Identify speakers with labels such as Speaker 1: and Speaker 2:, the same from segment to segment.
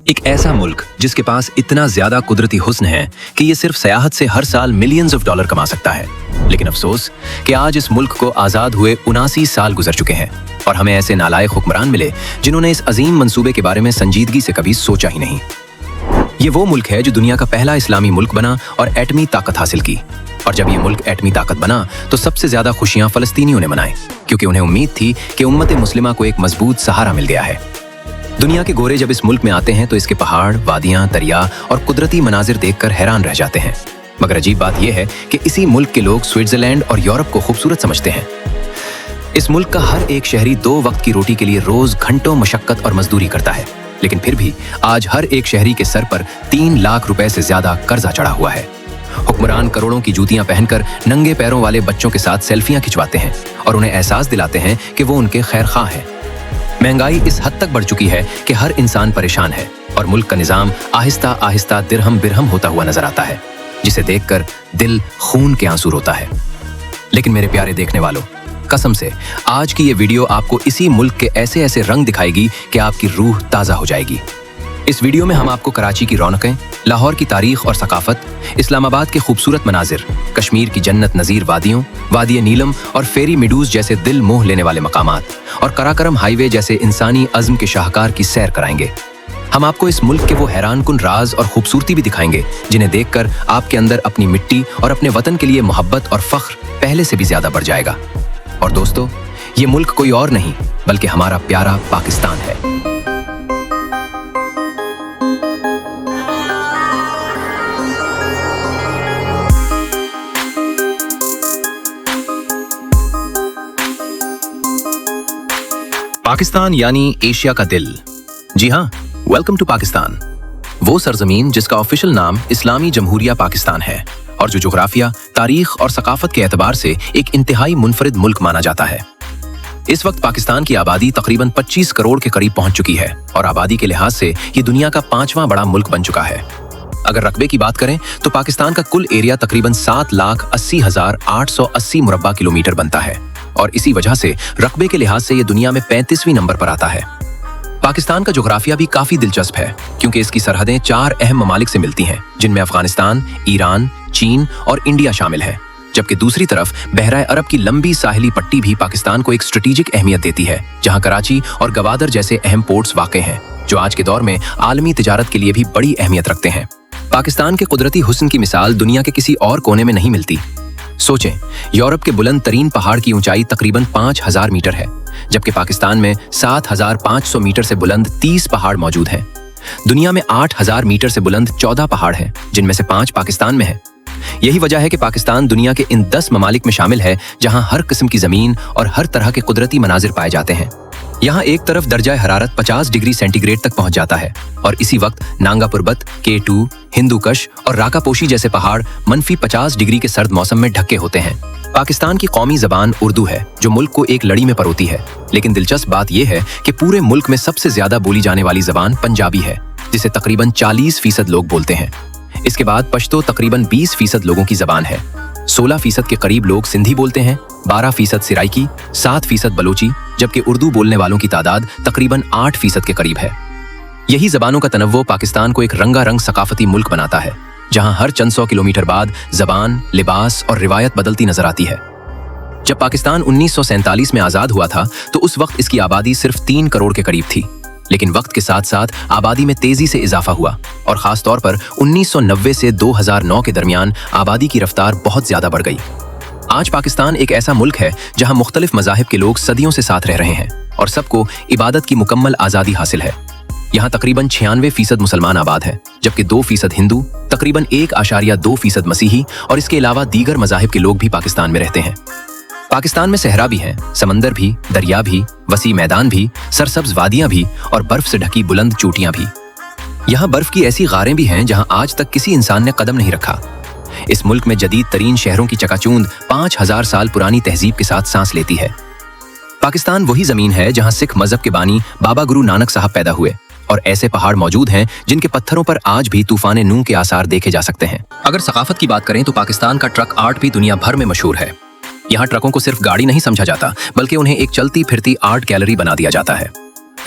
Speaker 1: एक ऐसा मुल्क जिसके पास इतना ज्यादा कुदरती हुस्न है कि ये सिर्फ सयाहत से हर साल मिलियंस ऑफ डॉलर कमा सकता है। लेकिन अफसोस कि आज इस मुल्क को आजाद हुए 79 साल गुजर चुके हैं और हमें ऐसे नालायक हुक्मरान मिले जिन्होंने इस अजीम मंसूबे के बारे में संजीदगी से कभी सोचा ही नहीं। ये वो मुल्क है जो दुनिया का पहला इस्लामी मुल्क बना और एटमी ताकत हासिल की। और जब ये मुल्क एटमी ताकत बना तो सबसे ज्यादा खुशियां फलस्तीनियों ने मनाई, क्योंकि उन्हें उम्मीद थी कि उम्मत मुस्लिमा को एक मजबूत सहारा मिल गया है। दुनिया के गोरे जब इस मुल्क में आते हैं तो इसके पहाड़, वादियां, दरिया और कुदरती मनाजिर देखकर हैरान रह जाते हैं। मगर अजीब बात यह है कि इसी मुल्क के लोग स्विट्जरलैंड और यूरोप को खूबसूरत समझते हैं। इस मुल्क का हर एक शहरी 2 वक्त की रोटी के लिए रोज घंटों मशक्कत और मजदूरी करता है, लेकिन फिर भी आज हर एक शहरी के सर पर 3 लाख रुपए से ज्यादा कर्जा चढ़ा हुआ है। हुक्मरान करोड़ों की जूतियां पहनकर नंगे पैरों वाले बच्चों के साथ सेल्फियां खिंचवाते हैं और उन्हें एहसास दिलाते हैं कि वो उनके खैरख्वाह हैं। महंगाई इस हद तक बढ़ चुकी है कि हर इंसान परेशान है और मुल्क का निजाम आहिस्ता आहिस्ता दिरहम बिरहम होता हुआ नजर आता है, जिसे देखकर दिल खून के आंसू रोता है। लेकिन मेरे प्यारे देखने वालों, कसम से आज की ये वीडियो आपको इसी मुल्क के ऐसे ऐसे रंग दिखाएगी कि आपकी रूह ताजा हो जाएगी। इस वीडियो में हम आपको कराची की रौनकें, लाहौर की तारीख और सकाफत, इस्लामाबाद के खूबसूरत मनाजिर, कश्मीर की जन्नत नज़ीर वादियों, वादी नीलम और फेरी मिडूज जैसे दिल मोह लेने वाले मकामात और कराकरम हाईवे जैसे इंसानी अज़्म के शाहकार की सैर कराएंगे। हम आपको इस मुल्क के वो हैरानकुन राज और खूबसूरती भी दिखाएंगे जिन्हें देखकर आपके अंदर अपनी मिट्टी और अपने वतन के लिए मोहब्बत और फख्र पहले से भी ज्यादा बढ़ जाएगा। और दोस्तों, ये मुल्क कोई और नहीं बल्कि हमारा प्यारा पाकिस्तान है। पाकिस्तान यानी एशिया का दिल। जी हाँ, वेलकम टू पाकिस्तान, वो सरजमीन जिसका ऑफिशियल नाम इस्लामी जमहूरिया पाकिस्तान है और जो जोग्राफिया, तारीख और सकाफत के एतबार से एक इंतहाई मुनफरिद मुल्क माना जाता है। इस वक्त पाकिस्तान की आबादी तकरीबन 25 करोड़ के करीब पहुंच चुकी है और आबादी के लिहाज से ये दुनिया का 5वां बड़ा मुल्क बन चुका है। अगर रकबे की बात करें तो पाकिस्तान का कुल एरिया तकरीबन 7,80,880 मुरब्बा किलोमीटर बनता है और इसी वजह से रकबे के लिहाज से ये दुनिया में 35वीं नंबर पर आता है। पाकिस्तान का जोग्राफिया भी काफी दिलचस्प है, क्योंकि इसकी सरहदें 4 अहम ममालिक से मिलती हैं, जिनमें अफगानिस्तान, ईरान, चीन और इंडिया शामिल है। जबकि दूसरी तरफ बहरा अरब की लंबी साहिली पट्टी भी पाकिस्तान को एक स्ट्रेटेजिक अहमियत देती है, जहां कराची और गवादर जैसे अहम पोर्ट्स वाक़े हैं, जो आज के दौर में आलमी तिजारत के लिए भी बड़ी अहमियत रखते हैं। पाकिस्तान के कुदरती हुस्न की मिसाल दुनिया के किसी और कोने में नहीं मिलती। सोचें, यूरोप के बुलंद तरीन पहाड़ की ऊंचाई तकरीबन 5000 मीटर है, जबकि पाकिस्तान में 7500 मीटर से बुलंद 30 पहाड़ मौजूद हैं। दुनिया में 8000 मीटर से बुलंद 14 पहाड़ हैं, जिनमें से 5 पाकिस्तान में हैं। यही वजह है कि पाकिस्तान दुनिया के इन 10 ममालिक में शामिल है जहां हर किस्म की जमीन और हर तरह के कुदरती मनाजिर पाए जाते हैं। यहाँ एक तरफ दर्जा हरारत 50 डिग्री सेंटीग्रेड तक पहुंच जाता है और इसी वक्त नांगा पर्बत, K2, हिंदूकश और राकापोशी जैसे पहाड़ -50 डिग्री के सर्द मौसम में ढके होते हैं। पाकिस्तान की कौमी जबान उर्दू है, जो मुल्क को एक लड़ी में परोती है। लेकिन दिलचस्प बात यह है कि पूरे मुल्क में सबसे ज्यादा बोली जाने वाली जबान पंजाबी है, जिसे तकरीबन 40% लोग बोलते हैं। इसके बाद पश्तो तकरीबन 20% लोगों की जबान है। 16% के करीब लोग सिंधी बोलते हैं, 12% सिराइकी, 7% बलोची, जबकि उर्दू बोलने वालों की तादाद तकरीबन 8% के करीब है। यही जबानों का तनव्वो पाकिस्तान को एक रंगारंग सकाफती मुल्क बनाता है, जहां हर चंद 100 किलोमीटर बाद जबान, लिबास और रिवायत बदलती नजर आती है। जब पाकिस्तान 1947 में आजाद हुआ था तो उस वक्त इसकी आबादी सिर्फ 3 करोड़ के करीब थी, लेकिन वक्त के साथ साथ आबादी में तेजी से इजाफा हुआ और खास तौर पर 1990 से 2009 के दरमियान आबादी की रफ्तार बहुत ज्यादा बढ़ गई। आज पाकिस्तान एक ऐसा मुल्क है जहां मुख्तलिफ मज़ाहिब के लोग सदियों से साथ रह रहे हैं और सबको इबादत की मुकम्मल आज़ादी हासिल है। यहाँ तकरीबन 96% मुसलमान आबाद है, जबकि 2% हिंदू, तकरीबन 1.2% मसीही और इसके अलावा दीगर मज़ाहिब के लोग भी पाकिस्तान में रहते हैं। पाकिस्तान में सहरा भी है, समंदर भी, दरिया भी, वसी मैदान भी, सरसब्ज वादियां भी और बर्फ से ढकी बुलंद चोटियां भी। यहाँ बर्फ की ऐसी गारें भी हैं जहाँ आज तक किसी इंसान ने कदम नहीं रखा। इस मुल्क में जदीद तरीन शहरों की चकाचूंद 5000 साल पुरानी तहजीब के साथ सांस लेती है। पाकिस्तान वही जमीन है जहाँ सिख मजहब के बानी बाबा गुरु नानक साहब पैदा हुए और ऐसे पहाड़ मौजूद हैं जिनके पत्थरों पर आज भी तूफान नूह के आसार देखे जा सकते हैं। अगर सकाफत की बात करें तो पाकिस्तान का ट्रक आर्ट भी दुनिया भर में मशहूर है। यहाँ ट्रकों को सिर्फ गाड़ी नहीं समझा जाता, बल्कि उन्हें एक चलती फिरती आर्ट गैलरी बना दिया जाता है।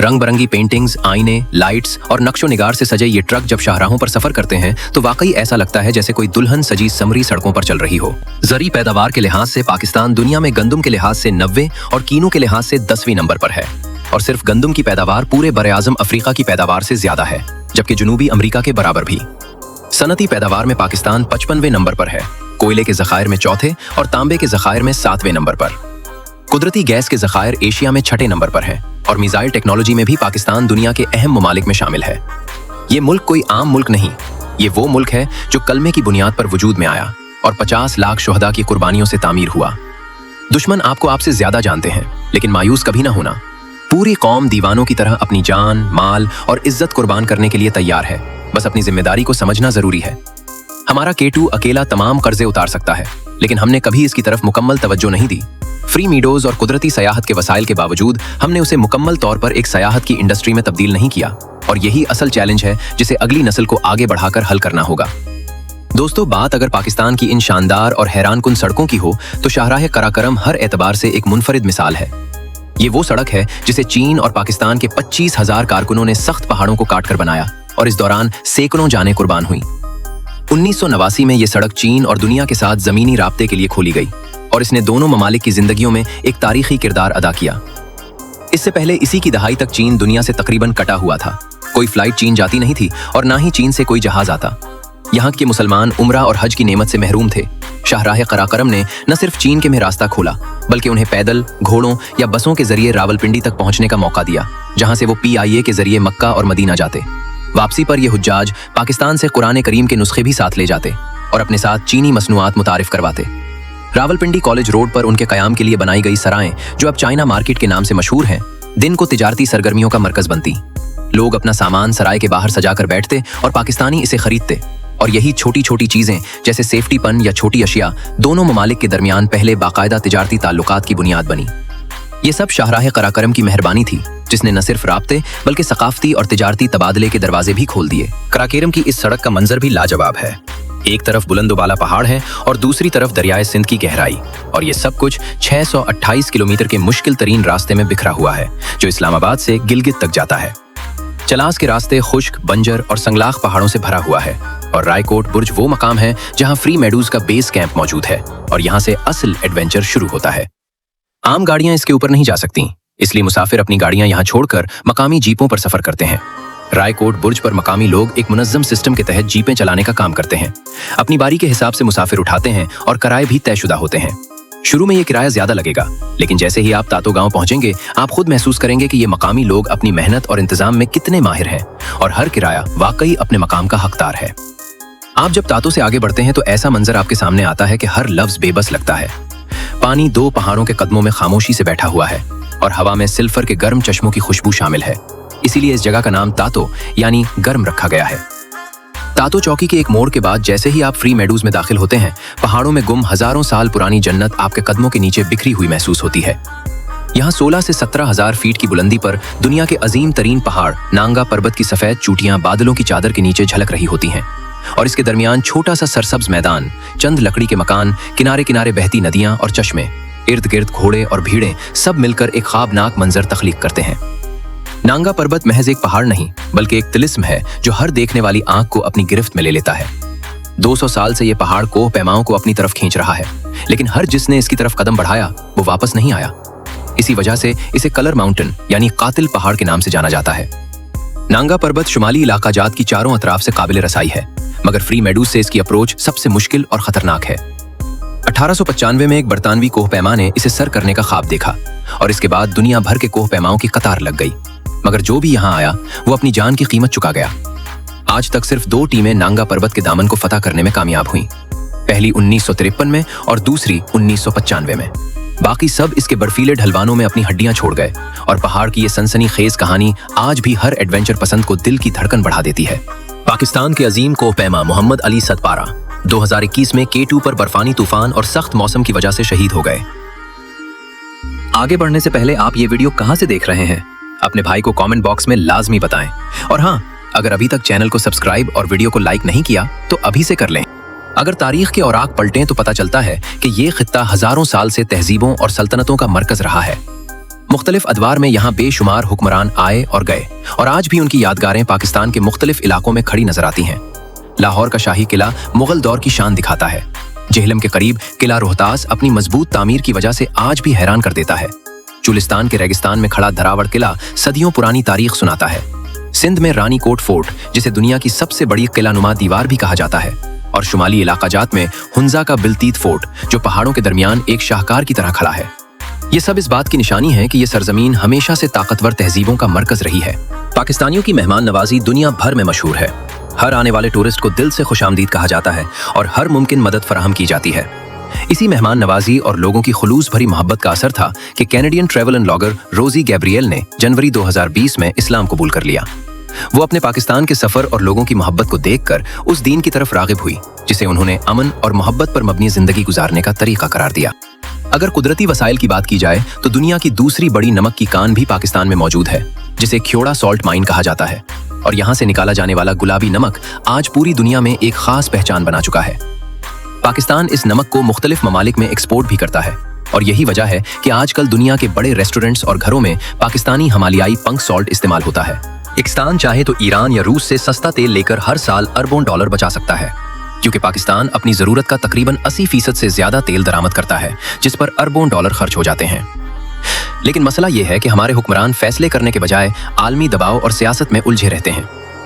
Speaker 1: रंग बिरंगी पेंटिंग्स, आईने, लाइट्स और नक्शो निगार से सजे ये ट्रक जब शाहराहों पर सफर करते हैं तो वाकई ऐसा लगता है जैसे कोई दुल्हन सजी समरी सड़कों पर चल रही हो। जरी पैदावार के लिहाज से पाकिस्तान दुनिया में गंदम के लिहाज से 90 और कीनू के लिहाज से 10वें नंबर पर है, और सिर्फ गंदम की पैदावार पूरे बरे-आज़म अफ्रीका की पैदावार से ज्यादा है, जबकि जनूबी अमरीका के बराबर भी। सनती पैदावार में पाकिस्तान 55वें नंबर पर है, कोयले के ज़खायर में चौथे और तांबे के ज़खायर में 7वें नंबर पर। कुदरती गैस के ज़खायर एशिया में 6ठे नंबर पर है, और मिसाइल टेक्नोलॉजी में भी पाकिस्तान दुनिया के अहम ममालिक में शामिल है। ये मुल्क कोई आम मुल्क नहीं, ये वो मुल्क है जो कलमे की बुनियाद पर वजूद में आया और 50 लाख शुहदा की कुर्बानियों से तामीर हुआ। दुश्मन आपको आपसे ज्यादा जानते हैं, लेकिन मायूस कभी ना होना। पूरी कौम दीवानों की तरह अपनी जान, माल और इज्जत कुर्बान करने के लिए तैयार है, बस अपनी जिम्मेदारी को समझना जरूरी है। हमारा K2 अकेला तमाम कर्जे उतार सकता है, लेकिन हमने कभी इसकी तरफ मुकम्मल तवज्जो नहीं दी। फ्री मीडोज और कुदरती सयाहत के वसाइल के बावजूद हमने उसे मुकम्मल तौर पर एक सयाहत की इंडस्ट्री में तब्दील नहीं किया, और यही असल चैलेंज है जिसे अगली नस्ल को आगे बढ़ाकर हल करना होगा। दोस्तों, बात अगर पाकिस्तान की इन शानदार और हैरानकुन सड़कों की हो तो शाहराह कराकरम हर एतबार से एक मुनफरिद मिसाल है। ये वो सड़क है जिसे चीन और पाकिस्तान के 25,000 कारकुनों ने सख्त पहाड़ों को काट कर बनाया, और इस दौरान सैकड़ों जानें कुर्बान हुई। 1989 में ये सड़क चीन और दुनिया के साथ जमीनी राब्ते के लिए खोली गई, और इसने दोनों ममालिक की जिंदगियों में एक तारीखी किरदार अदा किया। इससे पहले इसी की दहाई तक चीन दुनिया से तकरीबन कटा हुआ था। कोई फ्लाइट चीन जाती नहीं थी और ना ही चीन से कोई जहाज आता। यहाँ के मुसलमान उम्रा और हज की नेमत से महरूम थे। शाहराह कराकरम ने न सिर्फ चीन के में रास्ता खोला, बल्कि उन्हें पैदल, घोड़ों या बसों के जरिए रावलपिंडी तक पहुंचने का मौका दिया, जहां से वो PIA के जरिए मक्का और मदीना जाते। वापसी पर ये हुज्जाज पाकिस्तान से कुरान करीम के नुस्खे भी साथ ले जाते और अपने साथ चीनी मसनूआत मुतारिफ करवाते। रावलपिंडी कॉलेज रोड पर उनके कयाम के लिए बनाई गई सराएं, जो अब चाइना मार्केट के नाम से मशहूर हैं, दिन को तिजारती सरगर्मियों का मरकज बनती। लोग अपना सामान सराय के बाहर सजाकर बैठते और पाकिस्तानी इसे खरीदते, और यही छोटी छोटी चीजें जैसे सेफ्टी पन या छोटी अशिया दोनों ममालिक के दरमियान पहले बाकायदा तिजारती ताल्लुकात की बुनियाद बनी। ये सब शाहराह कराकरम की मेहरबानी थी, जिसने न सिर्फ राब्ते बल्कि सकाफती और तिजारती तबादले के दरवाजे भी खोल दिए। कराकरम की इस सड़क का मंजर भी लाजवाब है। एक तरफ बुलंदोबाला पहाड़ है और दूसरी तरफ दरियाए सिंध की गहराई, और ये सब कुछ 628 किलोमीटर के मुश्किल तरीन रास्ते में बिखरा हुआ है, जो इस्लामाबाद से गिलगित तक जाता है। चलास के रास्ते खुश्क, बंजर और संगलाख पहाड़ों से भरा हुआ है, और रायकोट बुर्ज वो मकाम है जहां फ्री मेडूज का बेस कैंप मौजूद है, और यहां से असल एडवेंचर शुरू होता है। आम गाड़ियां इसके ऊपर नहीं जा सकती, इसलिए मुसाफिर अपनी गाड़ियां यहां छोड़कर मकामी जीपों पर सफर करते हैं। रायकोट बुर्ज पर मकामी लोग एक मुनज़्ज़म सिस्टम के तहत जीपें चलाने का काम करते हैं। अपनी बारी के हिसाब से मुसाफिर उठाते हैं और किराए भी तयशुदा होते हैं। शुरू में ये किराया ज्यादा लगेगा, लेकिन जैसे ही आप तातो गांव पहुंचेंगे आप खुद महसूस करेंगे कि ये मकामी लोग अपनी मेहनत और इंतजाम में कितने माहिर हैं, और हर किराया वाकई अपने मकाम का हकदार है। आप जब तातो से आगे बढ़ते हैं तो ऐसा मंजर आपके सामने आता है कि हर लफ्ज बेबस लगता है। पानी 2 पहाड़ों के कदमों में खामोशी से बैठा हुआ है, और हवा में सिल्फर के गर्म चश्मों की खुशबू शामिल है। इसीलिए इस जगह का नाम तातो यानी गर्म रखा गया है। तातो चौकी के एक मोड़ के बाद जैसे ही आप फ्री मेडूज में दाखिल होते हैं, पहाड़ों में गुम हजारों साल पुरानी जन्नत आपके कदमों के नीचे बिखरी हुई महसूस होती है। यहाँ 16 से 17,000 फीट की बुलंदी पर दुनिया के अजीम तरीन पहाड़ नांगा पर्वत की सफेद चूटियां बादलों की चादर के नीचे झलक रही होती हैं, और इसके दरमियान छोटा सा सरसब्ज मैदान, चंद लकड़ी के मकान, किनारे किनारे बहती नदियां और चश्मे, इर्द गिर्द घोड़े और भीड़ें सब मिलकर एक ख्वाबनाक मंजर तख्लीक करते हैं। नांगा पर्वत महज एक पहाड़ नहीं, बल्कि एक तिलिस्म है जो हर देखने वाली आंख को अपनी गिरफ्त में ले लेता है। 200 साल से ये पहाड़ कोह पैमाओं को अपनी तरफ खींच रहा है, लेकिन हर जिसने इसकी तरफ कदम बढ़ाया वो वापस नहीं आया। इसी वजह से इसे कलर माउंटेन यानी कातिल पहाड़ के नाम से जाना जाता है। नांगा पर्वत शुमाली इलाका जात की चारों अतराफ से काबिल रसाई है, मगर फ्री मेडूज से इसकी अप्रोच सबसे मुश्किल और खतरनाक है। 1895 में एक बरतानवी कोह पैमा ने इसे सर करने का ख्वाब देखा, और इसके बाद दुनिया भर के कोह पैमाओं की कतार लग गई, मगर जो भी यहाँ आया वो अपनी जान की कीमत चुका गया। आज तक सिर्फ 2 टीमें नांगा पर्वत के दामन को फतह करने में कामयाब हुईं, पहली 1953 में और दूसरी 1995 में। बाकी सब इसके बर्फीले ढलवानों में अपनी हड्डियां छोड़ गए, और पहाड़ की ये सनसनी खेज कहानी आज भी हर एडवेंचर पसंद को दिल की धड़कन बढ़ा देती है। पाकिस्तान के अजीम कोह पैमा मोहम्मद अली सतपारा 2021 में K2 पर बर्फानी तूफान और सख्त मौसम की वजह से शहीद हो गए। आगे बढ़ने से पहले आप ये वीडियो कहां से देख रहे हैं, अपने भाई को कमेंट बॉक्स में लाजमी बताएं, और हाँ, अगर अभी तक चैनल को सब्सक्राइब और वीडियो को लाइक नहीं किया तो अभी से कर लें। अगर तारीख के औराक पलटें तो पता चलता है कि ये खित्ता हजारों साल से तहजीबों और सल्तनतों का मरकज रहा है। मुख्तलिफ अदवार में यहाँ बेशुमार हुक्मरान आए और गए और आज भी उनकी यादगारें पाकिस्तान के मुख्तलिफ इलाकों में खड़ी नजर आती हैं। लाहौर का शाही किला मुगल दौर की शान दिखाता है। जेहलम के करीब किला रोहतास अपनी मजबूत तामीर की वजह से आज भी हैरान कर देता है। चुलिस्तान के रेगिस्तान में खड़ा धरावड़ किला सदियों पुरानी तारीख सुनाता है। सिंध में रानी कोट फोर्ट, जिसे दुनिया की सबसे बड़ी किलानुमा दीवार भी कहा जाता है, और शुमाली इलाका जात में हुंजा का बिलतीत फोर्ट, जो पहाड़ों के दरमियान एक शाहकार की तरह खड़ा है। ये सब इस बात की निशानी है कि ये सरजमीन हमेशा से ताकतवर तहजीबों का मरकज रही है। पाकिस्तानियों की मेहमान नवाजी दुनिया भर में मशहूर है। हर आने वाले टूरिस्ट को दिल से खुशामदीद कहा जाता है और हर मुमकिन मदद फराहम की जाती है। इसी मेहमान नवाजी और लोगों की खुलूस भरी मोहब्बत का असर था कि कैनेडियन ट्रैवल एंड ब्लॉगर रोजी गैब्रिएल ने जनवरी 2020 में इस्लाम कबूल कर लिया। वो अपने पाकिस्तान के सफर और लोगों की मोहब्बत को देखकर उस दीन की तरफ रागिब हुई, जिसे उन्होंने अमन और मोहब्बत पर मबनी जिंदगी गुजारने का तरीका करार दिया। अगर कुदरती वसाइल की बात की जाए तो दुनिया की दूसरी बड़ी नमक की कान भी पाकिस्तान में मौजूद है, जिसे ख्योड़ा सॉल्ट माइन कहा जाता है, और यहाँ से निकाला जाने वाला गुलाबी नमक आज पूरी दुनिया में एक खास पहचान बना चुका है। पाकिस्तान इस नमक को मुख्तलिफ ममालिक में एक्सपोर्ट भी करता है, और यही वजह है कि आजकल दुनिया के बड़े रेस्टोरेंट्स और घरों में पाकिस्तानी हिमालयाई पंख सॉल्ट इस्तेमाल होता है। पाकिस्तान चाहे तो ईरान या रूस से सस्ता तेल लेकर हर साल अरबों डॉलर बचा सकता है, क्योंकि पाकिस्तान अपनी जरूरत का तकरीबन 80% से ज्यादा तेल दरामद करता है, जिस पर अरबों डॉलर खर्च हो जाते हैं। लेकिन मसला यह है कि हमारे हुक्मरान फैसले करने के बजाय आलमी दबाव और सियासत में उलझे रहते हैं,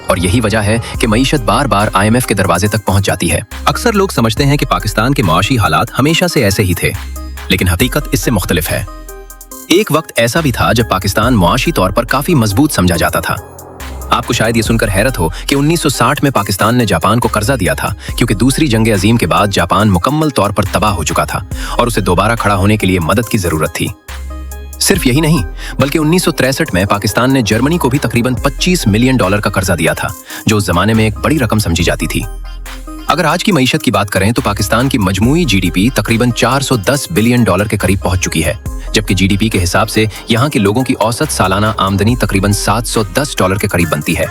Speaker 1: और यही वजह है कि मईशत बार बार IMF के दरवाजे तक पहुंच जाती है। अक्सर लोग समझते हैं कि पाकिस्तान के मुआशी हालात हमेशा से ऐसे ही थे, लेकिन हकीकत इससे मुख्तलिफ है। एक वक्त ऐसा भी था जब पाकिस्तान मुआशी तौर पर काफी मजबूत समझा जाता था। आपको शायद ये सुनकर हैरत हो कि 1960 में पाकिस्तान ने जापान को कर्जा दिया था, क्योंकि दूसरी जंग अजीम के बाद जापान मुकम्मल तौर पर तबाह हो चुका था और उसे दोबारा खड़ा होने के लिए मदद की जरूरत थी। सिर्फ यही नहीं, बल्कि 1963 में पाकिस्तान ने जर्मनी को भी तकरीबन $25 मिलियन का कर्जा दिया था, जो उस जमाने में एक बड़ी रकम समझी जाती थी। अगर आज की मईशत की बात करें तो पाकिस्तान की मजमूई GDP तकरीबन $410 बिलियन के करीब पहुंच चुकी है, जबकि GDP के हिसाब से यहाँ के लोगों की औसत सालाना आमदनी तकरीबन $710 के करीब बनती है।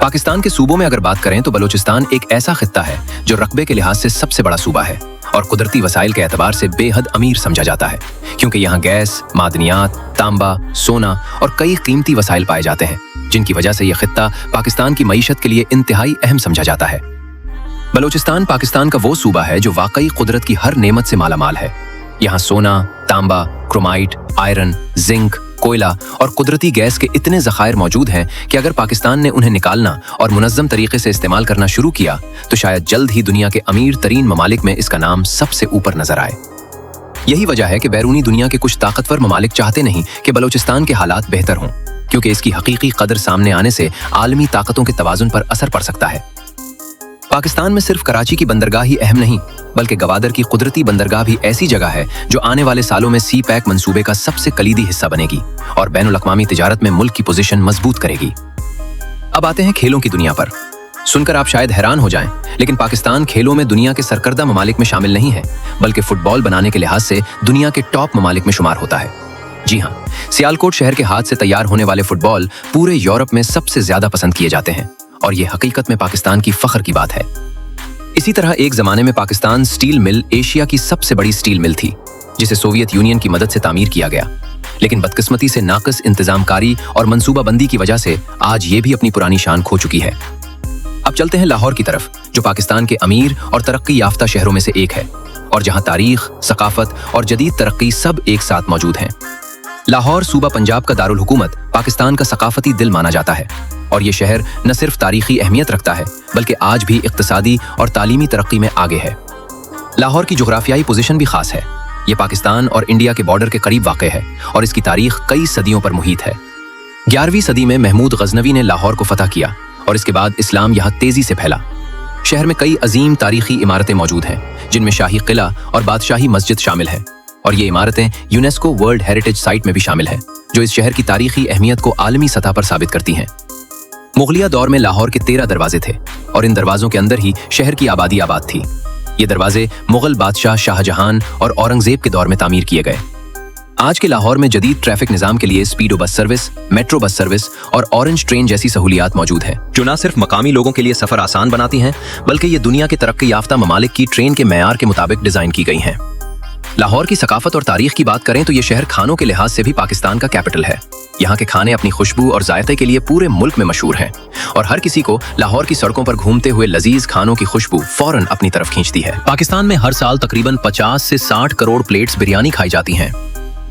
Speaker 1: पाकिस्तान के सूबों में अगर बात करें तो बलूचिस्तान एक ऐसा खित्ता है जो रकबे के लिहाज से सबसे बड़ा सूबा है और कुदरती वसाइल के एतबार से बेहद अमीर समझा जाता है, क्योंकि यहाँ गैस, मादनियात, तांबा, सोना और कई कीमती वसाइल पाए जाते हैं, जिनकी वजह से यह खित्ता पाकिस्तान की मईशत के लिए इंतहाई अहम समझा जाता है। बलूचिस्तान पाकिस्तान का वो सूबा है जो वाकई कुदरत की हर नेमत से मालामाल है। यहाँ सोना, तांबा, क्रोमाइट, आयरन, जिंक, कोयला और कुदरती गैस के इतने ज़खायर मौजूद हैं कि अगर पाकिस्तान ने उन्हें निकालना और मुनज़्ज़म तरीके से इस्तेमाल करना शुरू किया तो शायद जल्द ही दुनिया के अमीर तरीन ममालिक में इसका नाम सबसे ऊपर नजर आए। यही वजह है कि बैरूनी दुनिया के कुछ ताकतवर ममालिक चाहते नहीं कि बलूचिस्तान के हालात बेहतर हों, क्योंकि इसकी हकीकी कदर सामने आने से आलमी ताकतों के तवाज़ुन पर असर पड़ सकता है। पाकिस्तान में सिर्फ कराची की बंदरगाह ही अहम नहीं, बल्कि गवादर की कुदरती बंदरगाह भी ऐसी जगह है जो आने वाले सालों में सी पैक मंसूबे का सबसे कलीदी हिस्सा बनेगी और बैनुल अक़वामी तिजारत में मुल्क की पोजीशन मजबूत करेगी। अब आते हैं खेलों की दुनिया पर। सुनकर आप शायद हैरान हो जाएं, लेकिन पाकिस्तान खेलों में दुनिया के सरकर्दा ममालिक में शामिल नहीं है, बल्कि फुटबॉल बनाने के लिहाज से दुनिया के टॉप ममालिक में शुमार होता है। जी हाँ, सियालकोट शहर के हाथ से तैयार होने वाले फुटबॉल पूरे यूरोप में सबसे ज्यादा पसंद किए जाते हैं, और ये हकीकत में पाकिस्तान की फख्र की बात है। इसी तरह एक जमाने में पाकिस्तान स्टील मिल एशिया की सबसे बड़ी स्टील मिल थी, जिसे सोवियत यूनियन की मदद से तामीर किया गया, लेकिन बदकिस्मती से नाक़िस इंतजामकारी और मंसूबाबंदी की वजह से आज ये भी अपनी पुरानी शान खो चुकी है। अब चलते हैं लाहौर की तरफ, जो पाकिस्तान के अमीर और तरक्की याफ्ता शहरों में से एक है, और जहाँ तारीख, सकाफत और जदीद तरक्की सब एक साथ मौजूद हैं। लाहौर सूबा पंजाब का दारुल हुकूमत पाकिस्तान का सकाफती दिल माना जाता है, और ये शहर न सिर्फ तारीखी अहमियत रखता है बल्कि आज भी इक्तिसादी और तालीमी तरक्की में आगे है। लाहौर की जोग्राफियाई पोजीशन भी खास है। ये पाकिस्तान और इंडिया के बॉर्डर के करीब वाक़ है और इसकी तारीख कई सदियों पर मुहित है। 11वीं सदी में महमूद गजनवी ने लाहौर को फतह किया और इसके बाद इस्लाम यहाँ तेजी से फैला। शहर में कई अजीम तारीखी इमारतें मौजूद हैं, जिनमें शाही किला और बादशाही मस्जिद शामिल है, और ये इमारतें यूनेस्को वर्ल्ड हेरिटेज साइट में भी शामिल है, जो इस शहर की तारीखी अहमियत को आलमी सतह पर साबित करती हैं। मुगलिया दौर में लाहौर के 13 दरवाजे थे और इन दरवाजों के अंदर ही शहर की आबादी आबाद थी। ये दरवाजे मुगल बादशाह शाहजहां और औरंगजेब के दौर में तामीर किए गए। आज के लाहौर में जदीद ट्रैफिक निजाम के लिए Speedo bus service, metro bus service और ऑरेंज ट्रेन जैसी सहूलियात मौजूद हैं, जो न सिर्फ मकामी लोगों के लिए सफर आसान बनाती हैं, बल्कि ये दुनिया के तरक्की याफ्ता ममालिक की ट्रेन के मेयार के मुताबिक डिजाइन की गई हैं। लाहौर की सकाफत और तारीख की बात करें तो ये शहर खानों के लिहाज से भी पाकिस्तान का कैपिटल है। यहाँ के खाने अपनी खुशबू और जायके के लिए पूरे मुल्क में मशहूर हैं और हर किसी को लाहौर की सड़कों पर घूमते हुए लजीज खानों की खुशबू फौरन अपनी तरफ खींचती है। पाकिस्तान में हर साल तकरीबन 50 से 60 करोड़ प्लेट्स बिरयानी खाई जाती हैं,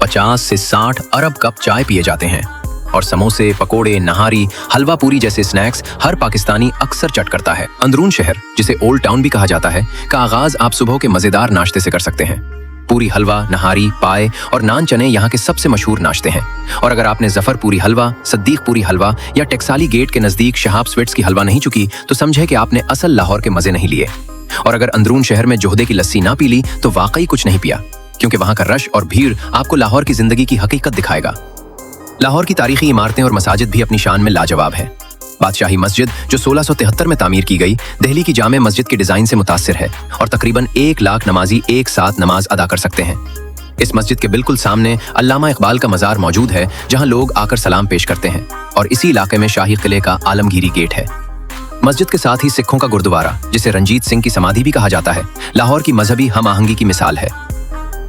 Speaker 1: 50 से 60 अरब कप चाय पिए जाते हैं और समोसे, पकोड़े, नहारी, हलवा पूरी जैसे स्नैक्स हर पाकिस्तानी अक्सर चट करता है। अंदरून शहर, जिसे ओल्ड टाउन भी कहा जाता है, का आगाज आप सुबह के मजेदार नाश्ते से कर सकते हैं। पूरी हलवा, नहारी, पाए और नान चने यहाँ के सबसे मशहूर नाश्ते हैं। और अगर आपने जफर पूरी हलवा, सद्दीक पूरी हलवा या टेक्साली गेट के नजदीक शहाब स्वीट्स की हलवा नहीं चुकी तो समझे कि आपने असल लाहौर के मजे नहीं लिए। और अगर अंदरून शहर में जोहदे की लस्सी ना पी ली तो वाकई कुछ नहीं पिया, क्योंकि वहाँ का रश और भीड़ आपको लाहौर की जिंदगी की हकीकत दिखाएगा। लाहौर की तारीखी इमारतें और मसाजिद भी अपनी शान में लाजवाब है। बादशाही मस्जिद जो 1673 में तामीर की गई, दिल्ली की जामे मस्जिद के डिजाइन से मुतासिर है और तकरीबन 1 लाख नमाजी एक साथ नमाज अदा कर सकते हैं। इस मस्जिद के बिल्कुल सामने अल्लामा इकबाल का मज़ार मौजूद है, जहां लोग आकर सलाम पेश करते हैं और इसी इलाके में शाही किले का आलमगीरी गेट है। मस्जिद के साथ ही सिखों का गुरुद्वारा, जिसे रंजीत सिंह की समाधि भी कहा जाता है, लाहौर की मजहबी हम आहंगी की मिसाल है।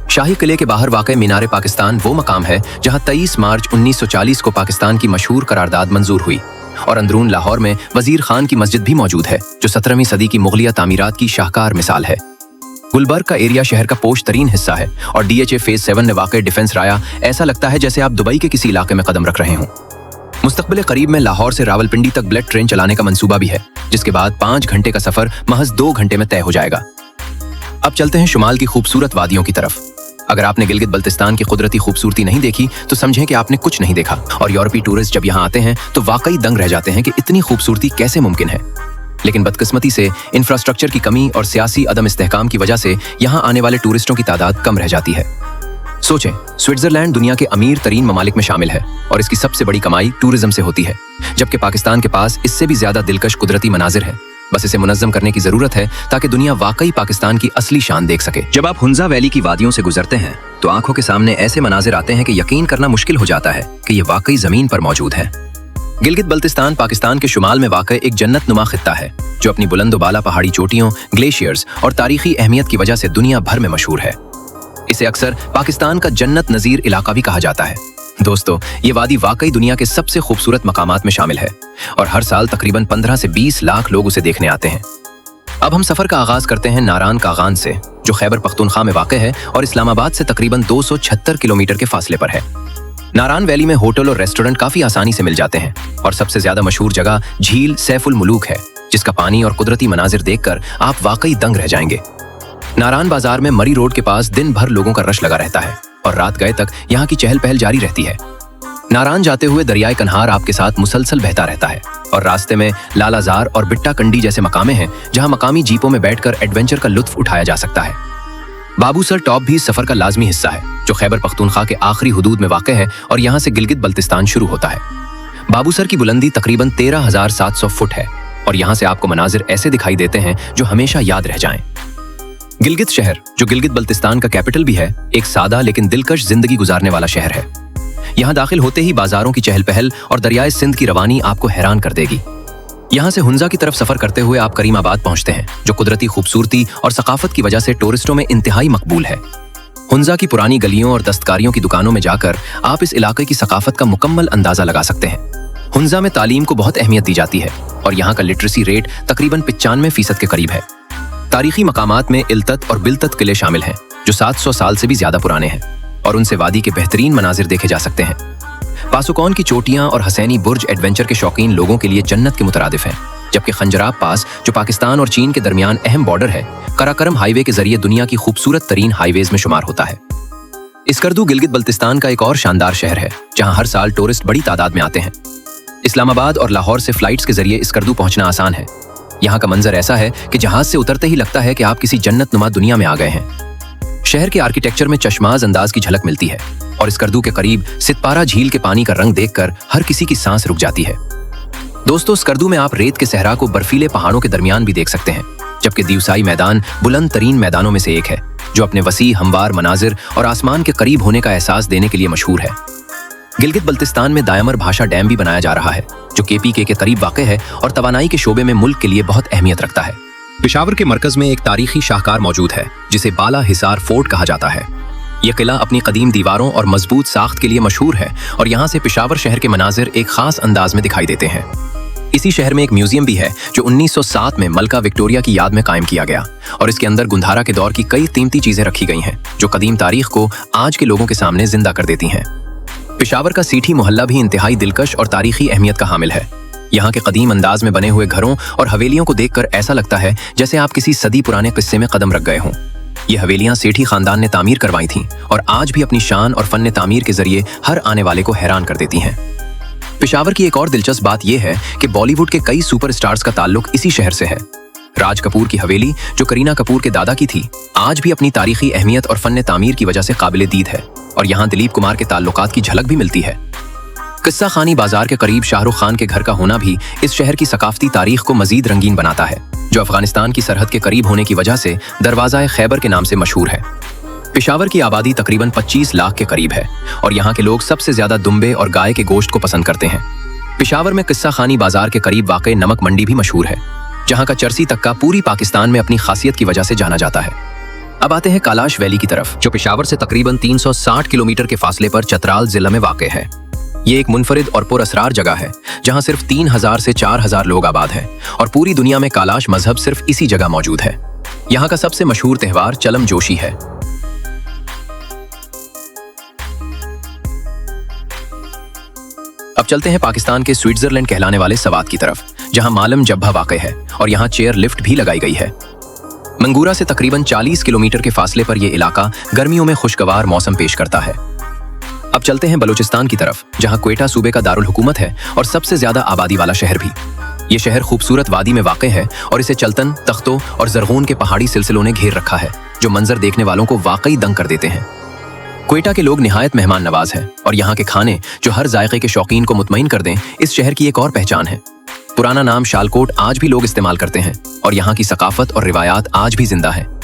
Speaker 1: शाही किले के बाहर वाक़ मीनार पाकिस्तान वो मकाम है जहां 23 मार्च 1940 को पाकिस्तान की मशहूर करारदाद मंजूर हुई। और अंदरून लाहौर में वजीर खान की मस्जिद भी मौजूद है, जो 17वीं सदी की मुगलिया तामीरात की शाहकार मिसाल है। गुलबर्ग का एरिया शहर का पोश तरीन हिस्सा है और DHA फेज 7 में वाक़ डिफेंस राया ऐसा लगता है जैसे आप दुबई के किसी इलाके में कदम रख रहे हों। मुस्तकबिल करीब में लाहौर से रावलपिंडी तक बुलेट ट्रेन चलाने का मंसूबा भी है, जिसके बाद 5 घंटे का सफर महज 2 घंटे में तय हो जाएगा। अब चलते हैं शुमाल की खूबसूरत वादियों की तरफ। अगर आपने गिलगित बल्तिस्तान की कुदरती खूबसूरती नहीं देखी तो समझें कि आपने कुछ नहीं देखा। और यूरोपीय टूरिस्ट जब यहाँ आते हैं तो वाकई दंग रह जाते हैं कि इतनी खूबसूरती कैसे मुमकिन है। लेकिन बदकिस्मती से इंफ्रास्ट्रक्चर की कमी और सियासी अदम इस्तेहकाम की वजह से यहाँ आने वाले टूरिस्टों की तादाद कम रह जाती है। सोचें, स्विट्जरलैंड दुनिया के अमीर तरीन ममालिक में शामिल है और इसकी सबसे बड़ी कमाई टूरिज्म से होती है, जबकि पाकिस्तान के पास इससे भी ज्यादा दिलकश कुदरती मनाजिर है। बस इसे मुनज़्ज़म करने की जरूरत है ताकि दुनिया वाकई पाकिस्तान की असली शान देख सके। जब आप हुंजा वैली की वादियों से गुजरते हैं तो आंखों के सामने ऐसे मनाजिर आते हैं कि यकीन करना मुश्किल हो जाता है कि ये वाकई जमीन पर मौजूद है। गिलगित बल्तिस्तान पाकिस्तान के शुमाल में वाक़ एक जन्नत नुमा खित्ता है, जो अपनी बुलंद-ओ-बाला पहाड़ी चोटियों, ग्लेशियर्स और तारीखी अहमियत की वजह से दुनिया भर में मशहूर है। इसे अक्सर पाकिस्तान का जन्नत नज़ीर इलाका भी कहा जाता है। दोस्तों, ये वादी वाकई दुनिया के सबसे खूबसूरत मकामात में शामिल है और हर साल तकरीबन 15 से 20 लाख लोग उसे देखने आते हैं। अब हम सफर का आगाज करते हैं नारान कागान से, जो खैबर पख्तूनख्वा में वाक़ है और इस्लामाबाद से तकरीबन 276 किलोमीटर के फासले पर है। नारान वैली में होटल और रेस्टोरेंट काफी आसानी से मिल जाते हैं और सबसे ज्यादा मशहूर जगह झील सैफुल मुलूक है, जिसका पानी और कुदरती मनाजिर देखकर आप वाकई दंग रह जाएंगे। नारान बाजार में मरी रोड के पास दिन भर लोगों का रश लगा रहता है और रात गए तक यहाँ की चहल पहल जारी रहती है। नारान जाते हुए दरियाए कन्हार आपके साथ मुसलसल बहता रहता है और रास्ते में लालाजार और बिट्टा कंडी जैसे मकामे हैं, जहाँ मकामी जीपों में बैठकर एडवेंचर का लुत्फ उठाया जा सकता है। बाबूसर टॉप भी सफर का लाजमी हिस्सा है, जो खैबर पख्तूनख्वा के आखिरी हुदूद में वाक़ है और यहाँ से गिलगित बल्तिस्तान शुरू होता है। बाबूसर की बुलंदी तकरीबन 13,700 फुट है और यहाँ से आपको मनाजिर ऐसे दिखाई देते हैं जो हमेशा याद रह जाएं। गिलगित शहर, जो गिलगित बल्तिस्तान का कैपिटल भी है, एक सादा लेकिन दिलकश जिंदगी गुजारने वाला शहर है। यहाँ दाखिल होते ही बाजारों की चहल पहल और दरियाए सिंध की रवानी आपको हैरान कर देगी। यहाँ से हुंजा की तरफ सफर करते हुए आप करीमाबाद पहुंचते हैं, जो कुदरती खूबसूरती और सकाफत की वजह से टूरिस्टों में इंतहाई मकबूल है। हुंजा की पुरानी गलियों और दस्तकारियों की दुकानों में जाकर आप इस इलाके की सकाफत का मुकम्मल अंदाजा लगा सकते हैं। हुंजा में तालीम को बहुत अहमियत दी जाती है और यहाँ का लिटरेसी रेट तकरीबन 95% के करीब है। तारीखी मकामात में इल्तत और बिलतत किले शामिल हैं, जो 700 साल से भी ज्यादा पुराने हैं और उनसे वादी के बेहतरीन मनाजिर देखे जा सकते हैं। पासुकौन की चोटियां और हसैनी बुर्ज एडवेंचर के शौकीन लोगों के लिए जन्नत के मुतरादिफ हैं, जबकि खंजराब पास, जो पाकिस्तान और चीन के दरमियान अहम बॉर्डर है, कराकरम हाईवे के जरिए दुनिया की खूबसूरत तरीन हाईवेज में शुमार होता है। इस्कर्दू गिलगित बल्तिस्तान का एक और शानदार शहर है, जहां हर साल टूरिस्ट बड़ी तादाद में आते हैं। इस्लामाबाद और लाहौर से फ्लाइट्स के जरिए इस्कर्दू पहुंचना आसान है। यहाँ का मंजर ऐसा है कि जहाज से उतरते ही लगता है कि आप किसी जन्नत नुमा दुनिया में आ गए हैं। शहर के आर्किटेक्चर में चश्माज अंदाज की झलक मिलती है और इस्कर्दू के करीब सितपारा झील के पानी का रंग देखकर हर किसी की सांस रुक जाती है। दोस्तों, इस्कर्दू में आप रेत के सहरा को बर्फीले पहाड़ों के दरमियान भी देख सकते हैं, जबकि दिवसाई मैदान बुलंद तरीन मैदानों में से एक है, जो अपने वसी हमवार मनाजिर और आसमान के करीब होने का एहसास देने के लिए मशहूर है। गिलगित बल्तिस्तान में दायमर भाषा डैम भी बनाया जा रहा है, जो KPK के करीब वाक़ है और तवानाई के शोबे में मुल्क के लिए बहुत अहमियत रखता है। पेशावर के मरकज में एक तारीखी शाहकार मौजूद है, जिसे बाला हिसार फोर्ट कहा जाता है। ये किला अपनी कदीम दीवारों और मजबूत साख्त के लिए मशहूर है और यहाँ से पेशावर शहर के मनाजिर एक खास अंदाज में दिखाई देते हैं। इसी शहर में एक म्यूजियम भी है जो 1907 में मलका विक्टोरिया की याद में कायम किया गया और इसके अंदर गुंधारा के दौर की कई कीमती चीजें रखी गई हैं जो कदीम तारीख को आज के लोगों के सामने जिंदा कर देती हैं। पेशावर का सीठी मोहल्ला भी इंतहाई दिलकश और तारीखी अहमियत का हामिल है। यहाँ के कदीम अंदाज में बने हुए घरों और हवेलियों को देखकर ऐसा लगता है जैसे आप किसी सदी पुराने किस्से में कदम रख गए हों। ये हवेलियां सेठी खानदान ने तामीर करवाई थीं और आज भी अपनी शान और फन तामीर के जरिए हर आने वाले को हैरान कर देती हैं। पेशावर की एक और दिलचस्प बात यह है कि बॉलीवुड के कई सुपरस्टार्स का ताल्लुक इसी शहर से है। राज कपूर की हवेली जो करीना कपूर के दादा की थी, आज भी अपनी तारीखी अहमियत और फन तामीर की वजह से काबिल दीद है और यहाँ दिलीप कुमार के ताल्लुकात की झलक भी मिलती है। किस्सा खानी बाजार के करीब शाहरुख खान के घर का होना भी इस शहर की सकाफती तारीख को मजीद रंगीन बनाता है, जो अफगानिस्तान की सरहद के करीब होने की वजह से दरवाज़ा खैबर के नाम से मशहूर है। पेशावर की आबादी तकरीबन 25 लाख के करीब है और यहाँ के लोग सबसे ज्यादा दुम्बे और गाय के गोश्त को पसंद करते हैं। पेशावर में किस्सा खानी बाजार के करीब वाक़ नमक मंडी भी मशहूर है, जहाँ का चरसी तक्का पूरी पाकिस्तान में अपनी खासियत की वजह से जाना जाता है। अब आते हैं कैलाश वैली की तरफ, जो पेशावर से तकरीबन 360 किलोमीटर के फासले पर चतराल जिला में वाक़ है। ये एक मुनफरिद और पुरअसरार जगह है जहाँ सिर्फ 3000 से 4000 लोग आबाद हैं और पूरी दुनिया में कैलाश मजहब सिर्फ इसी जगह मौजूद है। यहाँ का सबसे मशहूर त्यौहार चलम जोशी है। अब चलते हैं पाकिस्तान के स्विट्जरलैंड कहलाने वाले सवात की तरफ, जहां मालम जब्बा वाक़ है और यहां चेयर लिफ्ट भी लगाई गई है। मंगूरा से तकरीबन 40 किलोमीटर के फासले पर यह इलाका गर्मियों में खुशगवार मौसम पेश करता है। अब चलते हैं बलूचिस्तान की तरफ, जहां क्वेटा सूबे का दारुल हुकूमत है और सबसे ज्यादा आबादी वाला शहर भी। ये शहर खूबसूरत वादी में वाक़ है और इसे चलतन, तख्तों और जरगून के पहाड़ी सिलसिलों ने घेर रखा है, जो मंजर देखने वालों को वाकई दंग कर देते हैं। क्वेटा के लोग निहायत मेहमान नवाज हैं और यहाँ के खाने जो हर जायके के शौकीन को मुतमईन कर दें, इस शहर की एक और पहचान है। पुराना नाम शालकोट आज भी लोग इस्तेमाल करते हैं और यहाँ की सकाफत और रिवायात आज भी जिंदा है।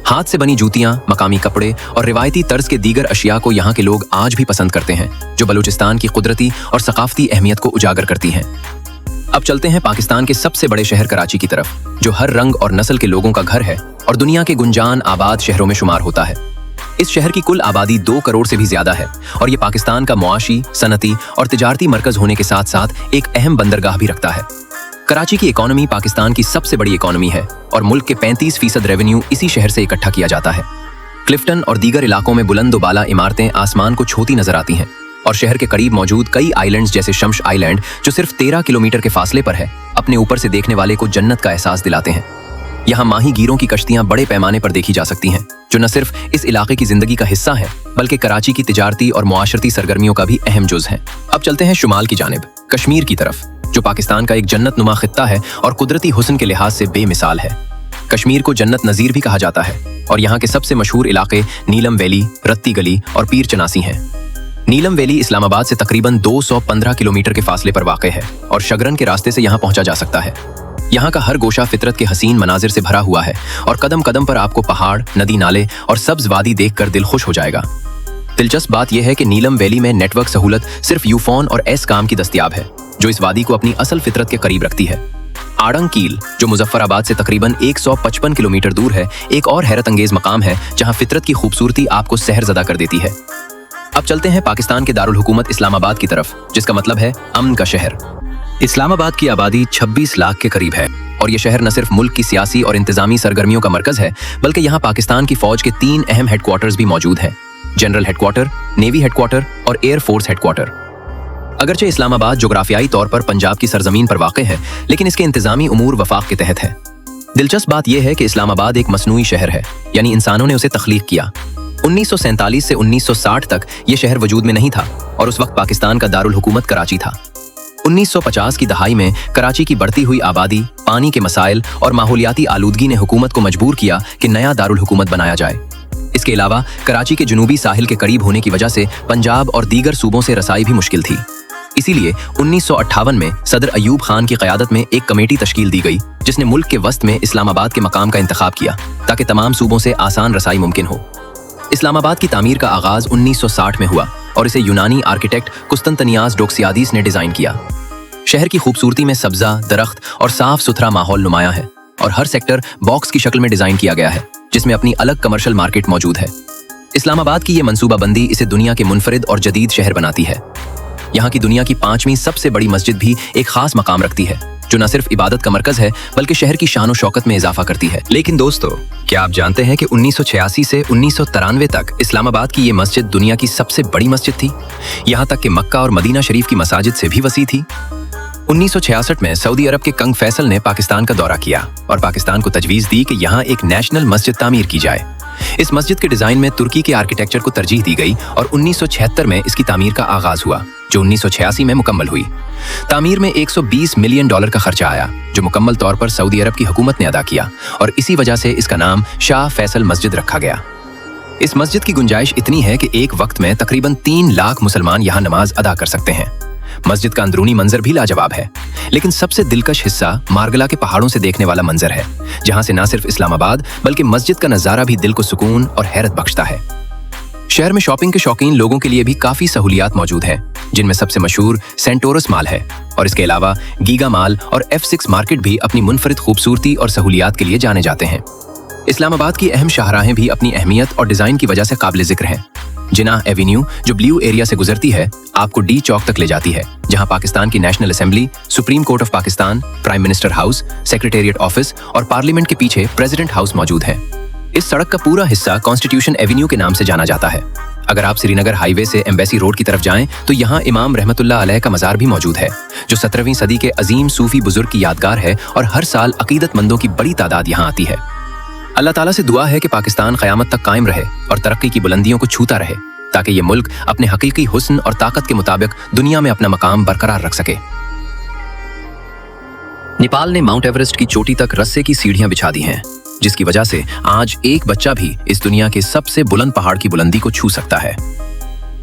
Speaker 1: हाथ से बनी जूतियां, मकामी कपड़े और रिवायती तर्ज के दीगर अशिया को यहाँ के लोग आज भी पसंद करते हैं, जो बलूचिस्तान की कुदरती और सकाफती अहमियत को उजागर करती हैं। अब चलते हैं पाकिस्तान के सबसे बड़े शहर कराची की तरफ, जो हर रंग और नस्ल के लोगों का घर है और दुनिया के गुंजान आबाद शहरों में शुमार होता है। इस शहर की कुल आबादी 2 करोड़ से भी ज्यादा है और ये पाकिस्तान का मुआशी, सनती और तिजारती मरकज होने के साथ साथ एक अहम बंदरगाह भी रखता है। कराची की इकोनॉमी पाकिस्तान की सबसे बड़ी इकोनॉमी है और मुल्क के 35% रेवेन्यू इसी शहर से इकट्ठा किया जाता है। क्लिफ्टन और दीगर इलाकों में बुलंद-ओ-बाला इमारतें आसमान को छूती नजर आती हैं और शहर के करीब मौजूद कई आइलैंड्स जैसे शम्स आइलैंड, जो सिर्फ 13 किलोमीटर के फासले पर है, अपने ऊपर से देखने वाले को जन्नत का एहसास दिलाते हैं। यहाँ माही गिरों की कश्तियां बड़े पैमाने पर देखी जा सकती हैं, जो न सिर्फ इस इलाके की जिंदगी का हिस्सा है बल्कि कराची की तिजारती और मुआशरती सरगर्मियों का भी अहम जुज है। अब चलते हैं शुमाल की जानिब, कश्मीर की तरफ, जो पाकिस्तान का एक जन्नत नुमा खित्ता है और कुदरती हुस्न के लिहाज से बेमिसाल है। कश्मीर को जन्नत नज़ीर भी कहा जाता है और यहाँ के सबसे मशहूर इलाके नीलम वैली, रत्ती गली और पीर चनासी हैं। नीलम वैली इस्लामाबाद से तकरीबन 215 किलोमीटर के फासले पर वाक़ है और शगरन के रास्ते से यहाँ पहुँचा जा सकता है। यहाँ का हर गोशा फितरत के हसीन मनाजिर से भरा हुआ है और कदम कदम पर आपको पहाड़, नदी नाले और सब्ज वादी देखकर दिल खुश हो जाएगा। दिलचस्प बात यह है कि नीलम वैली में नेटवर्क सहूलत सिर्फ यूफोन और एस काम की दस्तयाब है, जो इस वादी को अपनी असल फितरत के करीब रखती है। आड़ंग कील, जो मुजफ्फराबाद से तकरीबन 155 किलोमीटर दूर है, एक और हैरत अंगेज मकाम है जहाँ फितरत की खूबसूरती आपको सहरज़दा कर देती है। अब चलते हैं पाकिस्तान के दारुल हुकूमत इस्लामाबाद की तरफ, जिसका मतलब है अमन का शहर। इस्लामाबाद की आबादी 26 लाख के करीब है और ये शहर न सिर्फ मुल्क की सियासी और इंतजामी सरगर्मियों का मरकज है, बल्कि यहाँ पाकिस्तान की फौज के 3 अहम हेडक्वार्टर्स भी मौजूद हैं: जनरल हेडक्वार्टर, नेवी हेडक्वार्टर और एयर फोर्स हेडक्वार्टर। अगरचे इस्लामाबाद जोग्राफियाई तौर पर पंजाब की सरजमीन पर वाक़ है, लेकिन इसके इंतजामी उमूर वफाक के तहत है। दिलचस्प बात यह है कि इस्लामाबाद एक मसनूई शहर है, यानी इंसानों ने उसे तख्लीक किया। 1947 से 1960 तक ये शहर वजूद में नहीं था और उस वक्त पाकिस्तान का दारुल हुकूमत कराची था। 1950 की दहाई में कराची की बढ़ती हुई आबादी, पानी के मसाइल और माहौलियाती आलूदगी ने हुकूमत को मजबूर किया कि नया दारुल हुकूमत बनाया जाए। इसके अलावा कराची के जुनूबी साहिल के करीब होने की वजह से पंजाब और दीगर सूबों से रसाई भी मुश्किल थी। इसीलिए 1958 में सदर अयूब खान की क़यादत में एक कमेटी तश्कील दी गई, जिसने मुल्क के वस्त में इस्लामाबाद के मकाम का इंतखाब किया ताकि तमाम सूबों से आसान रसाई मुमकिन हो। इस्लामाबाद की तामीर का आगाज 1960 में हुआ और इसे यूनानी आर्किटेक्ट कुस्तंतनियास डोक्सियादीस ने डिजाइन किया। शहर की खूबसूरती में सब्जा, दरख्त और साफ सुथरा माहौल नुमाया है और हर सेक्टर बॉक्स की शक्ल में डिजाइन किया गया है, जिसमें अपनी अलग कमर्शियल मार्केट मौजूद है। इस्लामाबाद की ये मंसूबाबंदी इसे दुनिया के मुनफरिद और जदीद शहर बनाती है। यहाँ की दुनिया की 5वीं सबसे बड़ी मस्जिद भी एक खास मकाम रखती है, जो न सिर्फ इबादत का मरकज है बल्कि शहर की शान और शौकत में इजाफा करती है। लेकिन दोस्तों, क्या आप जानते हैं कि 1986 से 1993 तक इस्लामाबाद की ये मस्जिद दुनिया की सबसे बड़ी मस्जिद थी, यहाँ तक कि मक्का और मदीना शरीफ की मसाजिद से भी वसी थी। 1966 में सऊदी अरब के कंग फैसल ने पाकिस्तान का दौरा किया और पाकिस्तान को तजवीज़ दी कि यहाँ एक नेशनल मस्जिद तामीर की जाए। इस मस्जिद के डिजाइन में तुर्की के आर्किटेक्चर को तरजीह दी गई और 1976 में इसकी तामीर का आगाज हुआ, जो 1986 में मुकम्मल हुई। तामीर में $120 मिलियन का खर्चा आया, जो मुकम्मल तौर पर सऊदी अरब की हुकूमत ने अदा किया और इसी वजह से इसका नाम शाह फैसल मस्जिद रखा गया। इस मस्जिद की गुंजाइश इतनी है कि एक वक्त में तकरीबन 3 लाख मुसलमान यहाँ नमाज अदा कर सकते हैं। मस्जिद का अंदरूनी मंजर भी लाजवाब है, लेकिन सबसे दिलकश हिस्सा मारगला के पहाड़ों से देखने वाला मंजर है, जहां से न सिर्फ इस्लामाबाद बल्कि मस्जिद का नजारा भी दिल को सुकून और हैरत बख्शता है। शहर में शॉपिंग के शौकीन लोगों के लिए भी काफी सहूलियात मौजूद हैं, जिनमें सबसे मशहूर सेंटोरस माल है और इसके अलावा गीगा माल और F6 मार्केट भी अपनी मुनफरिद खूबसूरती और सहूलियात के लिए जाने जाते हैं। इस्लामाबाद की अहम शाहराहें भी अपनी अहमियत और डिजाइन की वजह से काबिल जिक्र हैं। जिनाह एवेन्यू, जो ब्लू एरिया से गुजरती है, आपको डी चौक तक ले जाती है, जहां पाकिस्तान की national assembly, supreme court of Pakistan, prime minister house, secretariat office और पार्लियामेंट के पीछे प्रेसिडेंट हाउस मौजूद है। इस सड़क का पूरा हिस्सा कॉन्स्टिट्यूशन एवेन्यू के नाम से जाना जाता है। अगर आप श्रीनगर हाईवे से एम्बेसी रोड की तरफ जाएं तो यहाँ इमाम रहमतुल्लाह अलैह का मज़ार भी मौजूद है, जो 17वीं सदी के अजीम सूफी बुजुर्ग की यादगार है और हर साल अकीदतमंदों की बड़ी तादाद यहाँ आती है। अल्लाह ताला से दुआ है कि पाकिस्तान क़यामत तक कायम रहे और तरक्की की बुलंदियों को छूता रहे, ताकि ये मुल्क अपने हकीकी हुस्न और ताकत के मुताबिक दुनिया में अपना मकाम बरकरार रख सके। नेपाल ने माउंट एवरेस्ट की चोटी तक रस्से की सीढ़ियां बिछा दी हैं, जिसकी वजह से आज एक बच्चा भी इस दुनिया के सबसे बुलंद पहाड़ की बुलंदी को छू सकता है।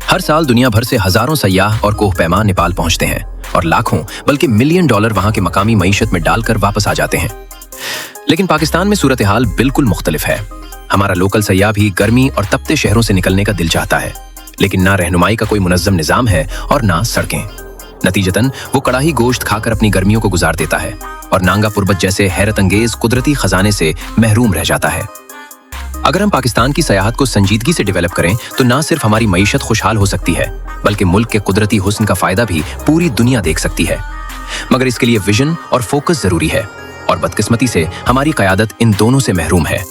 Speaker 1: हर साल दुनिया भर से हजारों सयाह और कोहपैमा नेपाल पहुंचते हैं और लाखों बल्कि मिलियन डॉलर वहां के मकामी मईशत में डालकर वापस आ जाते हैं। लेकिन पाकिस्तान में सूरत हाल बिल्कुल मुख्तलिफ है। हमारा लोकल सयाह भी गर्मी और तपते शहरों से निकलने का दिल चाहता है, लेकिन ना रहनुमाई का कोई मुनज़्ज़म निज़ाम है और ना सड़कें। नतीजतन वो कड़ाही गोश्त खाकर अपनी गर्मियों को गुजार देता है और नांगा पुरबत जैसे हैरत अंगेज कुदरती खजाने से महरूम रह जाता है। अगर हम पाकिस्तान की सयाहत को संजीदगी से डेवलप करें तो ना सिर्फ हमारी मईशत खुशहाल हो सकती है, बल्कि मुल्क के कुदरती हुस्न का फायदा भी पूरी दुनिया देख सकती है। मगर इसके लिए विजन और फोकस जरूरी है और बदकिस्मती से हमारी क़यादत इन दोनों से महरूम है।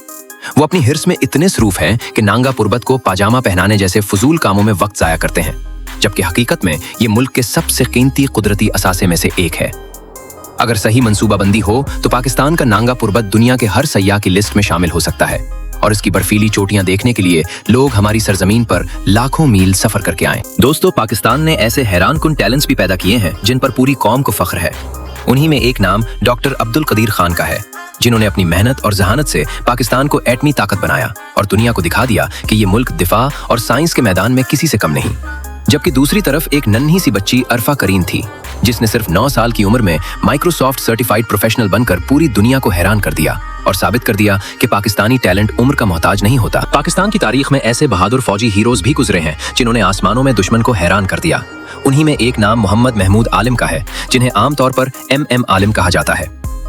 Speaker 1: वो अपनी हिर्स में इतने सरूफ हैं कि नांगा पुरबत को पाजामा पहनाने जैसे फजूल कामों में वक्त जाया करते हैं, जबकि हकीकत में ये मुल्क के सबसे कीमती कुदरती असासे में से एक है। अगर सही मंसूबाबंदी हो तो पाकिस्तान का नांगा पुरबत दुनिया के हर सयाह की लिस्ट में शामिल हो सकता है और इसकी बर्फीली चोटियां देखने के लिए लोग हमारी सरजमीन पर लाखों मील सफर करके आएं। दोस्तों, पाकिस्तान ने ऐसे हैरानकुन टैलेंट्स भी पैदा किए हैं जिन पर पूरी कौम को फख्र है। उन्हीं में एक नाम डॉक्टर अब्दुल कदीर खान का है, जिन्होंने अपनी मेहनत और जहानत से पाकिस्तान को एटमी ताकत बनाया और दुनिया को दिखा दिया कि ये मुल्क दिफा और साइंस के मैदान में किसी से कम नहीं। जबकि दूसरी तरफ एक नन्ही सी बच्ची अरफा करीम थी, जिसने सिर्फ 9 साल की उम्र में माइक्रोसॉफ्ट सर्टिफाइड प्रोफेशनल बनकर पूरी दुनिया को हैरान कर दिया और साबित कर दिया कि पाकिस्तानी टैलेंट उम्र का मोहताज नहीं होता। पाकिस्तान की तारीख में ऐसे बहादुर फौजी हीरोज भी गुजरे हैं जिन्होंने आसमानों में दुश्मन को हैरान कर दिया। उन्हीं में एक नाम मोहम्मद महमूद आलिम का है, जिन्हें आमतौर पर MM आलिम कहा जाता है।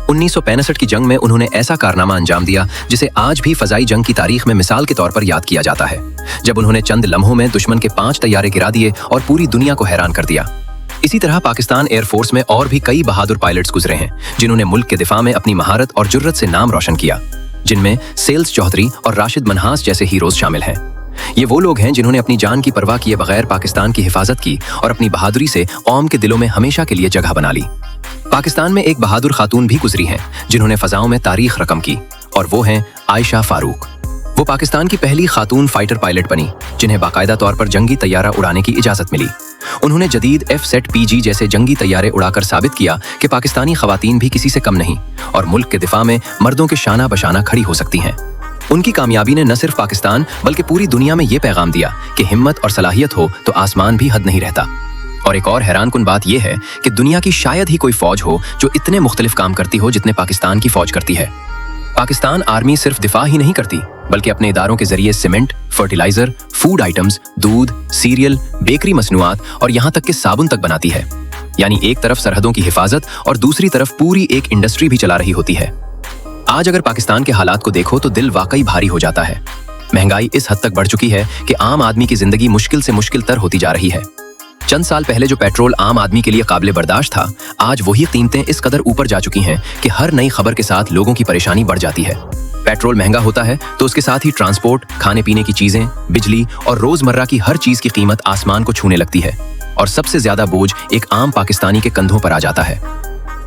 Speaker 1: 1965 की जंग में उन्होंने ऐसा कारनामा अंजाम दिया जिसे आज भी फजाई जंग की तारीख में मिसाल के तौर पर याद किया जाता है, जब उन्होंने चंद लम्हों में दुश्मन के 5 तैयारे गिरा दिए और पूरी दुनिया को हैरान कर दिया। इसी तरह पाकिस्तान एयरफोर्स में और भी कई बहादुर पायलट्स गुजरे हैं जिन्होंने मुल्क के दिफा में अपनी महारत और जुर्रत से नाम रोशन किया, जिनमें सेल्स चौधरी और राशिद मनहास जैसे हीरोज शामिल हैं। ये वो लोग हैं जिन्होंने अपनी जान की परवाह किए बगैर पाकिस्तान की हिफाजत की और अपनी बहादुरी से कौम के दिलों में हमेशा के लिए जगह बना ली। पाकिस्तान में एक बहादुर खातून भी गुजरी हैं जिन्होंने फजाओं में तारीख रकम की, और वो हैं आयशा फारूक। वो पाकिस्तान की पहली खातून फाइटर पायलट बनी जिन्हें बाकायदा तौर पर जंगी तैयारा उड़ाने की इजाजत मिली। उन्होंने जदीद F-7PG जैसे जंगी तैयारे उड़ाकर साबित किया कि पाकिस्तानी खवातीन भी किसी से कम नहीं और मुल्क के दिफा में मर्दों के शाना बशाना खड़ी हो सकती हैं। उनकी कामयाबी ने न सिर्फ पाकिस्तान बल्कि पूरी दुनिया में ये पैगाम दिया कि हिम्मत और सलाहियत हो तो आसमान भी हद नहीं रहता। और एक और हैरानकुन बात यह है कि दुनिया की शायद ही कोई फौज हो जो इतने मुख्तलिफ काम करती हो जितने पाकिस्तान की फौज करती है। पाकिस्तान आर्मी सिर्फ दिफा ही नहीं करती बल्कि अपने इदारों के जरिए सीमेंट, फर्टिलाइजर, फूड आइटम्स, दूध, सीरियल, बेकरी मसनूआत और यहाँ तक कि साबुन तक बनाती है। यानी एक तरफ सरहदों की हिफाजत और दूसरी तरफ पूरी एक इंडस्ट्री भी चला रही होती है। आज अगर पाकिस्तान के हालात को देखो तो दिल वाकई भारी हो जाता है। महंगाई इस हद तक बढ़ चुकी है कि आम आदमी की जिंदगी मुश्किल से मुश्किल तर होती जा रही है। चंद साल पहले जो पेट्रोल आम आदमी के लिए काबिल बर्दाश्त था, आज वही कीमतें इस कदर ऊपर जा चुकी हैं कि हर नई खबर के साथ लोगों की परेशानी बढ़ जाती है। पेट्रोल महंगा होता है तो उसके साथ ही ट्रांसपोर्ट, खाने पीने की चीजें, बिजली और रोजमर्रा की हर चीज की कीमत आसमान को छूने लगती है और सबसे ज्यादा बोझ एक आम पाकिस्तानी के कंधों पर आ जाता है।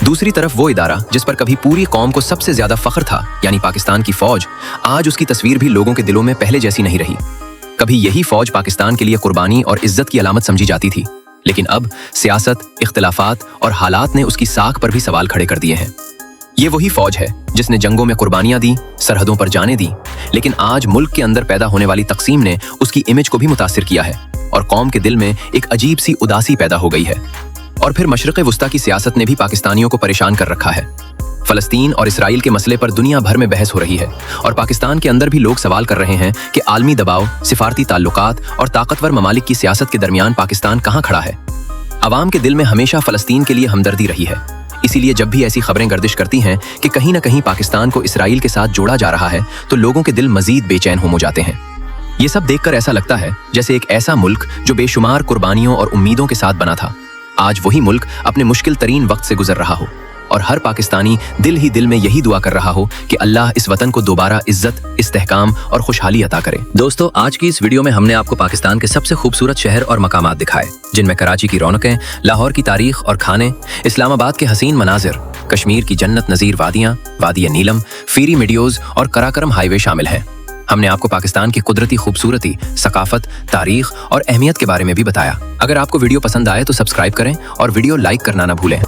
Speaker 1: दूसरी तरफ वो इदारा जिस पर कभी पूरी कौम को सबसे ज्यादा फख्र था, यानी पाकिस्तान की फौज, आज उसकी तस्वीर भी लोगों के दिलों में पहले जैसी नहीं रही। कभी यही फौज पाकिस्तान के लिए कुर्बानी और इज्जत की अलामत समझी जाती थी, लेकिन अब सियासत, इख्तिलाफात और हालात ने उसकी साख पर भी सवाल खड़े कर दिए हैं। ये वही फौज है जिसने जंगों में कुर्बानियां दी, सरहदों पर जाने दी, लेकिन आज मुल्क के अंदर पैदा होने वाली तकसीम ने उसकी इमेज को भी मुतासिर किया है और कौम के दिल में एक अजीब सी उदासी पैदा हो गई है। और फिर मशरिक़ वुस्ता की सियासत ने भी पाकिस्तानियों को परेशान कर रखा है। फलस्तीन और इसराइल के मसले पर दुनिया भर में बहस हो रही है और पाकिस्तान के अंदर भी लोग सवाल कर रहे हैं कि आलमी दबाव, सिफारती ताल्लुकात और ताकतवर ममालिक की सियासत के दरमियान पाकिस्तान कहाँ खड़ा है। अवाम के दिल में हमेशा फलस्तीन के लिए हमदर्दी रही है, इसीलिए जब भी ऐसी खबरें गर्दिश करती हैं कि कहीं न कहीं पाकिस्तान को इसराइल के साथ जोड़ा जा रहा है, तो लोगों के दिल मजीद बेचैन हो जाते हैं। ये सब देखकर ऐसा लगता है जैसे एक ऐसा मुल्क जो बेशुमार कुर्बानियों और उम्मीदों के साथ बना था, आज वही मुल्क अपने मुश्किल तरीन वक्त से गुजर रहा हो और हर पाकिस्तानी दिल ही दिल में यही दुआ कर रहा हो कि अल्लाह इस वतन को दोबारा इज्जत, इस्तेहकाम और खुशहाली अता करे। दोस्तों, आज की इस वीडियो में हमने आपको पाकिस्तान के सबसे खूबसूरत शहर और मकामात दिखाए, जिनमें कराची की रौनकें, लाहौर की तारीख और खाने, इस्लामाबाद के हसीन मनाजिर, कश्मीर की जन्नत नज़ीर वादियाँ, वादी नीलम, फीरी मीडियोज और कराकरम हाईवे शामिल हैं। हमने आपको पाकिस्तान की कुदरती खूबसूरती, सकाफत, तारीख और अहमियत के बारे में भी बताया। अगर आपको वीडियो पसंद आए तो सब्सक्राइब करें और वीडियो लाइक करना ना भूलें।